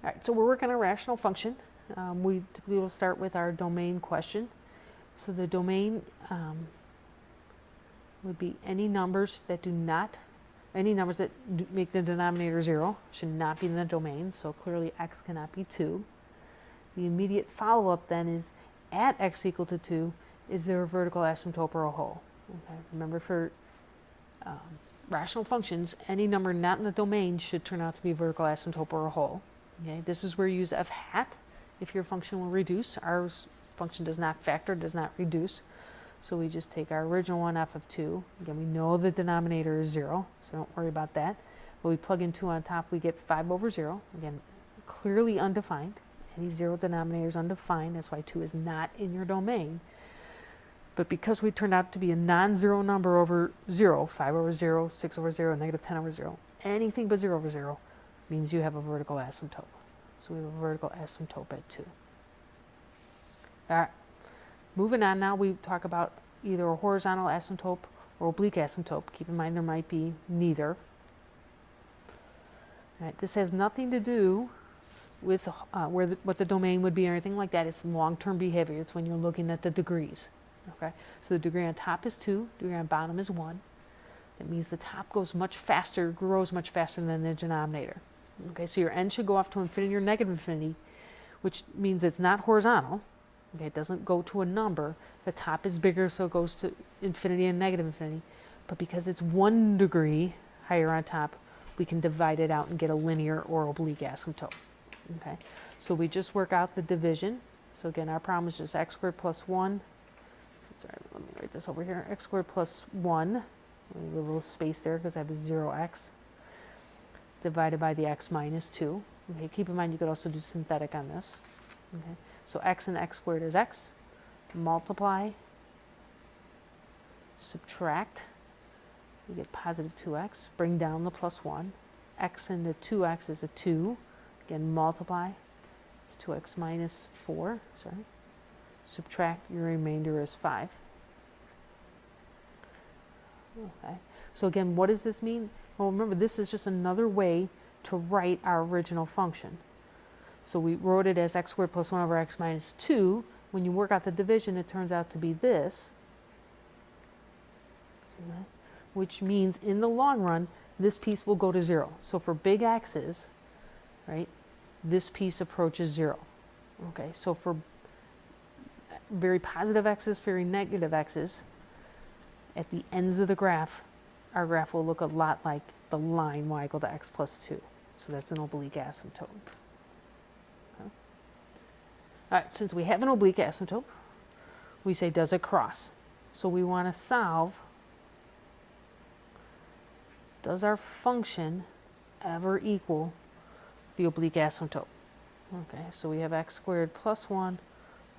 All right, so we're working on a rational function. We typically will start with our domain question. So the domain would be any numbers that make the denominator 0 should not be in the domain. So clearly x cannot be 2. The immediate follow-up then is at x equal to 2, is there a vertical asymptote or a hole? Okay. Remember, for rational functions, any number not in the domain should turn out to be a vertical asymptote or a hole. Okay. This is where you use f hat if your function will reduce. Our function does not factor, does not reduce. So we just take our original one, f of 2. Again, we know the denominator is 0, so don't worry about that. But we plug in 2 on top, we get 5 over 0. Again, clearly undefined. Any 0 denominator is undefined. That's why 2 is not in your domain. But because we turned out to be a non-zero number over 0, 5 over 0, 6 over 0, negative 10 over 0, anything but 0 over 0 means you have a vertical asymptote. So we have a vertical asymptote at 2. All right. Moving on now, we talk about either a horizontal asymptote or oblique asymptote. Keep in mind there might be neither. All right. This has nothing to do with what the domain would be or anything like that. It's long-term behavior. It's when you're looking at the degrees. Okay, so the degree on top is 2, degree on bottom is 1. That means the top goes much faster, grows much faster than the denominator. Okay, so your n should go off to infinity or negative infinity, which means it's not horizontal. Okay, it doesn't go to a number. The top is bigger, so it goes to infinity and negative infinity. But because it's 1 degree higher on top, we can divide it out and get a linear or oblique asymptote. Okay, so we just work out the division. So again, our problem is just x squared plus 1. Sorry, let me write this over here. X squared plus 1, there's a little space there because I have a 0x, divided by the x minus 2. Okay, keep in mind you could also do synthetic on this. Okay, so x and x squared is x. Multiply, subtract, you get positive 2x. Bring down the plus 1. X into 2x is a 2. Again, multiply, it's 2x minus 4, sorry. Subtract, your remainder is 5. Okay, so again, what does this mean? Well, remember, this is just another way to write our original function. So we wrote it as x squared plus 1 over x minus 2. When you work out the division, it turns out to be this, okay, which means in the long run, this piece will go to 0. So for big x's, right, this piece approaches 0. Okay, so for very positive x's, very negative x's, at the ends of the graph, our graph will look a lot like the line y equal to x plus 2. So that's an oblique asymptote. Okay. All right, since we have an oblique asymptote, we say, does it cross? So we want to solve, does our function ever equal the oblique asymptote? Okay, so we have x squared plus 1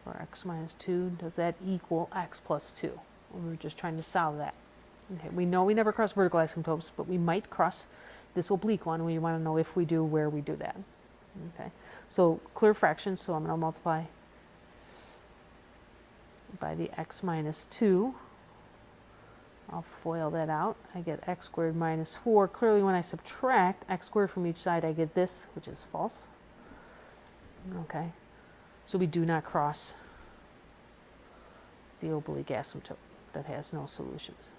or x minus 2, does that equal x plus 2? We're just trying to solve that. Okay, we know we never cross vertical asymptotes, but we might cross this oblique one. We want to know if we do, where we do that. Okay, so clear fractions, so I'm going to multiply by the x minus 2. I'll FOIL that out. I get x squared minus 4. Clearly, when I subtract x squared from each side, I get this, which is false. Okay, so we do not cross the oblique asymptote. That has no solutions.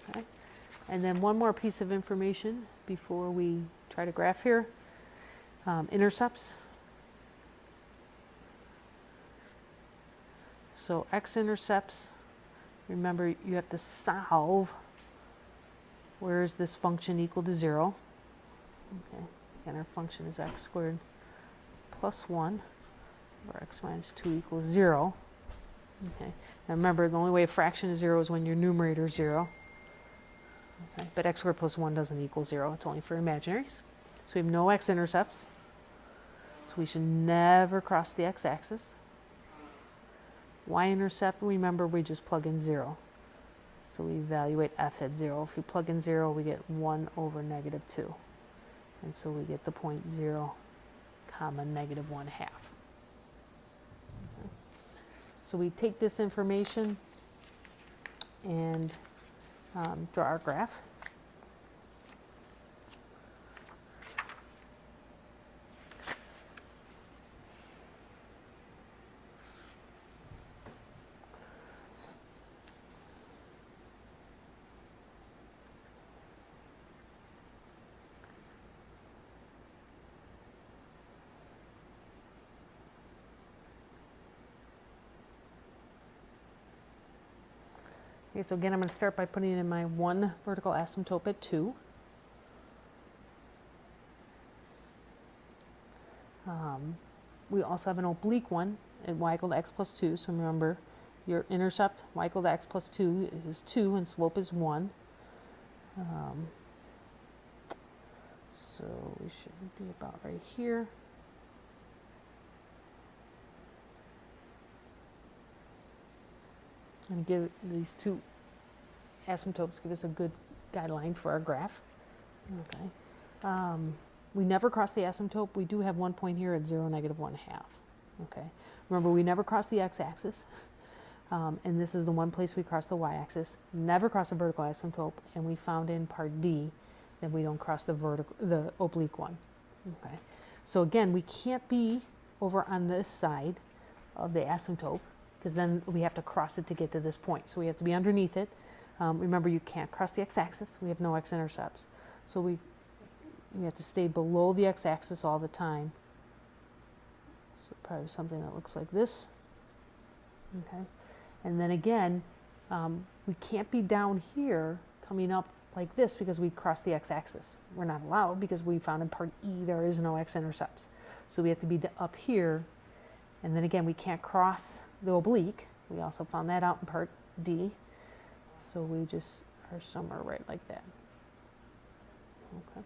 Okay, and then one more piece of information before we try to graph here. Intercepts. So x-intercepts, remember you have to solve where is this function equal to 0. Okay, and our function is x squared plus 1 or x minus 2 equals 0. Okay, now remember the only way a fraction is 0 is when your numerator is 0. Okay, but x squared plus 1 doesn't equal 0, it's only for imaginaries. So we have no x-intercepts, so we should never cross the x-axis. Y-intercept, remember we just plug in 0. So we evaluate f at 0. If we plug in 0, we get 1 over negative 2. And so we get the point 0, comma, negative 1/2. Okay. So we take this information and draw our graph. Okay, so again, I'm going to start by putting in my one vertical asymptote at 2. We also have an oblique one at y equal to x plus 2. So remember, your intercept, y equal to x plus 2, is 2 and slope is 1. So we should be about right here. And give these two asymptotes give us a good guideline for our graph. Okay. We never cross the asymptote. We do have one point here at 0, -1/2. Okay. Remember, we never cross the x-axis. And this is the one place we cross the y-axis. Never cross a vertical asymptote. And we found in part D that we don't cross the oblique one. Okay. So again, we can't be over on this side of the asymptote, because then we have to cross it to get to this point. So we have to be underneath it. Remember, you can't cross the x-axis. We have no x-intercepts. So we have to stay below the x-axis all the time. So probably something that looks like this. Okay. And then again, we can't be down here coming up like this because we crossed the x-axis. We're not allowed because we found in part E there is no x-intercepts. So we have to be up here. And then again, we can't cross the oblique. We also found that out in part D. So we just are somewhere right like that. Okay.